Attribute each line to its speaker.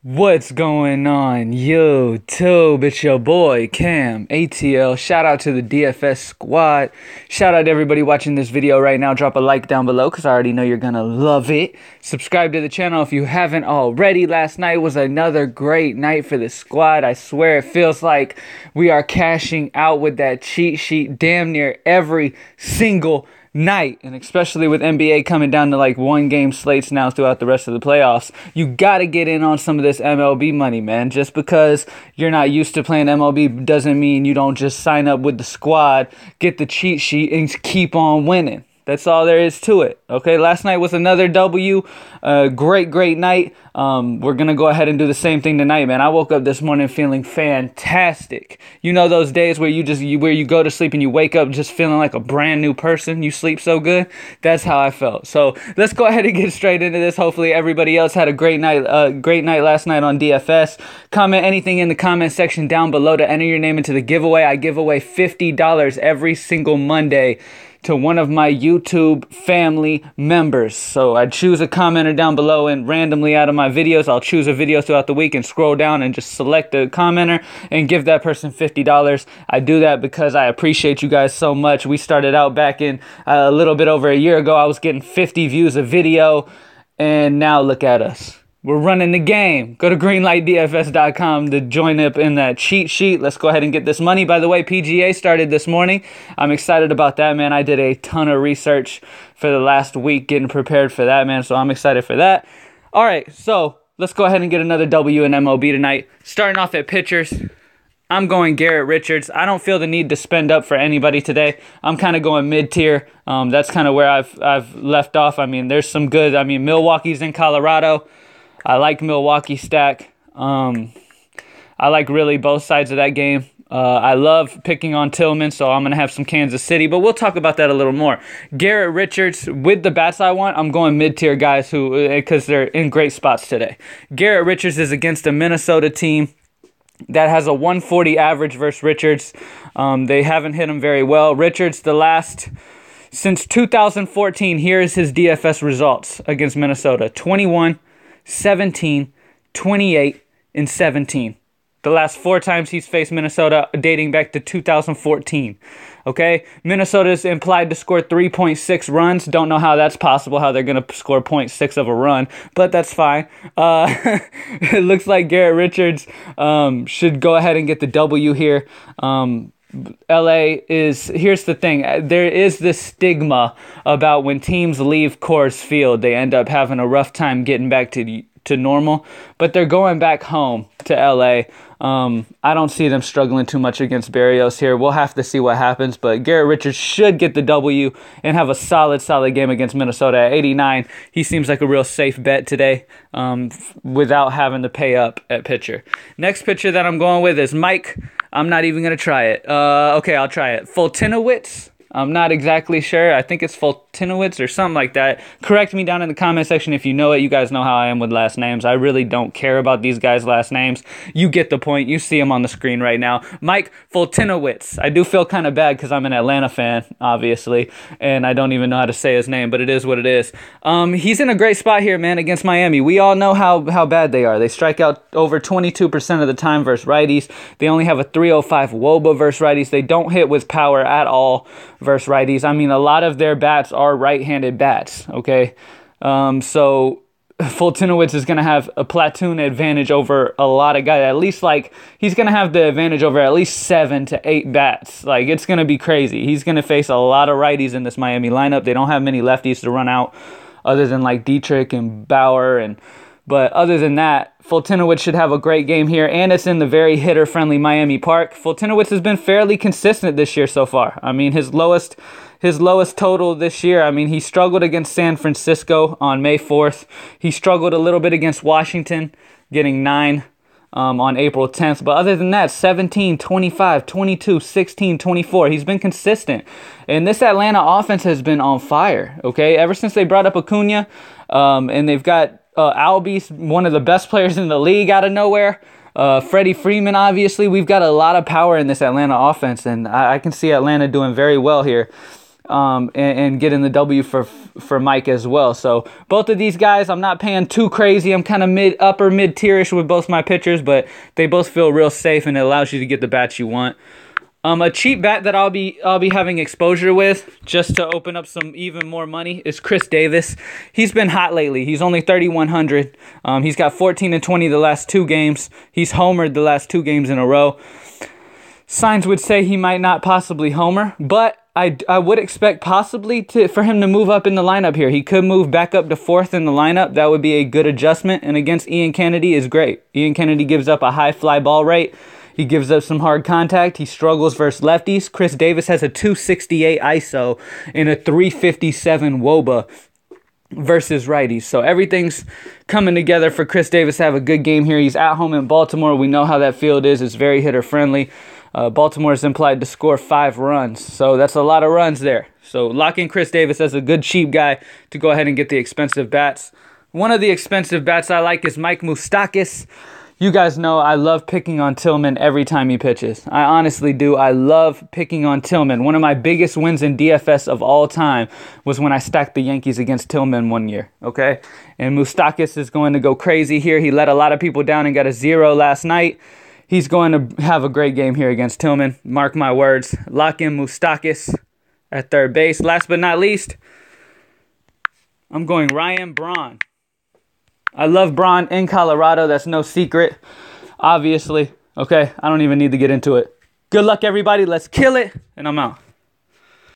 Speaker 1: What's going on YouTube? It's your boy Cam ATL. Shout out to the DFS squad. Shout out to everybody watching this video right now. Drop a like down below because I already know you're gonna love it. Subscribe to the channel if you haven't already. Last night was another great night for the squad. I swear it feels like we are cashing out with that cheat sheet damn near every single night, and especially with NBA coming down to like 1-game slates now throughout the rest of the playoffs, you gotta get in on some of this MLB money, man. Just because you're not used to playing MLB doesn't mean you don't just sign up with the squad, get the cheat sheet, and keep on winning. That's all there is to it. Okay, last night was another W. Great night. We're gonna go ahead and do the same thing tonight, man. I woke up this morning feeling fantastic. You know those days where you go to sleep and you wake up just feeling like a brand new person. You sleep so good. That's how I felt. So let's go ahead and get straight into this. Hopefully everybody else had a great night. Great night last night on DFS. Comment anything in the comment section down below to enter your name into the giveaway. I give away $50 every single Monday to one of my YouTube family members. So I choose a commenter down below, and randomly out of my videos, I'll choose a video throughout the week and scroll down and just select a commenter and give that person $50. I do that because I appreciate you guys so much. We started out back in a little bit over a year ago. I was getting 50 views a video, and now look at us. We're running the game. Go to greenlightdfs.com to join up in that cheat sheet. Let's go ahead and get this money. By the way, PGA started this morning. I'm excited about that, man. I did a ton of research for the last week getting prepared for that, man. So I'm excited for that. All right, so let's go ahead and get another W in MLB tonight. Starting off at pitchers, I'm going Garrett Richards. I don't feel the need to spend up for anybody today. I'm kind of going mid-tier. That's kind of where I've left off. I mean, there's some good. I mean, Milwaukee's in Colorado. I like Milwaukee stack. I like really both sides of that game. I love picking on Tillman, so I'm going to have some Kansas City, but we'll talk about that a little more. Garrett Richards, with the bats I want, I'm going mid-tier guys because they're in great spots today. Garrett Richards is against a Minnesota team that has a 140 average versus Richards. They haven't hit him very well. Richards, since 2014, here is his DFS results against Minnesota. 21, 17, 28, and 17. The last 4 times he's faced Minnesota dating back to 2014. Okay? Minnesota is implied to score 3.6 runs. Don't know how that's possible, how they're going to score 0.6 of a run, but that's fine. It looks like Garrett Richards should go ahead and get the W here. Here's the thing. There is this stigma about when teams leave Coors Field, they end up having a rough time getting back to normal, but they're going back home to LA. I don't see them struggling too much against Berrios here. We'll have to see what happens, but Garrett Richards should get the W and have a solid game against Minnesota at 89. He seems like a real safe bet today, without having to pay up at pitcher. Next pitcher that I'm going with is Mike. I'm not even going to try it. Okay, I'll try it. Fultinowicz. I'm not exactly sure. I think it's Fultinowicz or something like that. Correct me down in the comment section if you know it. You guys know how I am with last names. I really don't care about these guys' last names. You get the point. You see them on the screen right now. Mike Fultinowicz. I do feel kind of bad because I'm an Atlanta fan, obviously, and I don't even know how to say his name, but it is what it is. He's in a great spot here, man, against Miami. We all know how bad they are. They strike out over 22% of the time versus righties. They only have a 305 WOBA versus righties. They don't hit with power at all versus righties. I mean, a lot of their bats are right-handed bats, okay? So Fultinowicz is going to have a platoon advantage over a lot of guys. At least, he's going to have the advantage over at least 7 to 8 bats. It's going to be crazy. He's going to face a lot of righties in this Miami lineup. They don't have many lefties to run out other than, Dietrich and Bauer. But other than that, Fultinowicz should have a great game here, and it's in the very hitter-friendly Miami Park. Fultinowicz has been fairly consistent this year so far. I mean, his lowest total this year, I mean, he struggled against San Francisco on May 4th. He struggled a little bit against Washington, getting 9 on April 10th. But other than that, 17, 25, 22, 16, 24. He's been consistent. And this Atlanta offense has been on fire, okay? Ever since they brought up Acuna, and they've got Albies, one of the best players in the league, out of nowhere. Freddie Freeman, obviously. We've got a lot of power in this Atlanta offense, and I can see Atlanta doing very well here. And getting the W for for Mike as well. So both of these guys, I'm not paying too crazy. I'm kind of upper mid tierish with both my pitchers, but they both feel real safe, and it allows you to get the bats you want. A cheap bat that I'll be having exposure with, just to open up some even more money, is Chris Davis. He's been hot lately. He's only 3,100. He's got 14 and 20 the last 2 games. He's homered the last 2 games in a row. Signs would say he might not possibly homer, but I would expect possibly for him to move up in the lineup here. He could move back up to 4th in the lineup. That would be a good adjustment, and against Ian Kennedy is great. Ian Kennedy gives up a high fly ball rate. He gives up some hard contact. He struggles versus lefties. Chris Davis has a 268 ISO and a 357 WOBA versus righties. So everything's coming together for Chris Davis to have a good game here. He's at home in Baltimore. We know how that field is. It's very hitter friendly. Baltimore is implied to score 5 runs. So that's a lot of runs there. So lock in Chris Davis as a good cheap guy to go ahead and get the expensive bats. One of the expensive bats I like is Mike Moustakas. You guys know I love picking on Tillman every time he pitches. I honestly do. I love picking on Tillman. One of my biggest wins in DFS of all time was when I stacked the Yankees against Tillman one year, okay? And Moustakas is going to go crazy here. He let a lot of people down and got a 0 last night. He's going to have a great game here against Tillman. Mark my words. Lock in Moustakas at third base. Last but not least, I'm going Ryan Braun. I love Braun in Colorado. That's no secret, obviously. Okay, I don't even need to get into it. Good luck, everybody. Let's kill it, and I'm out.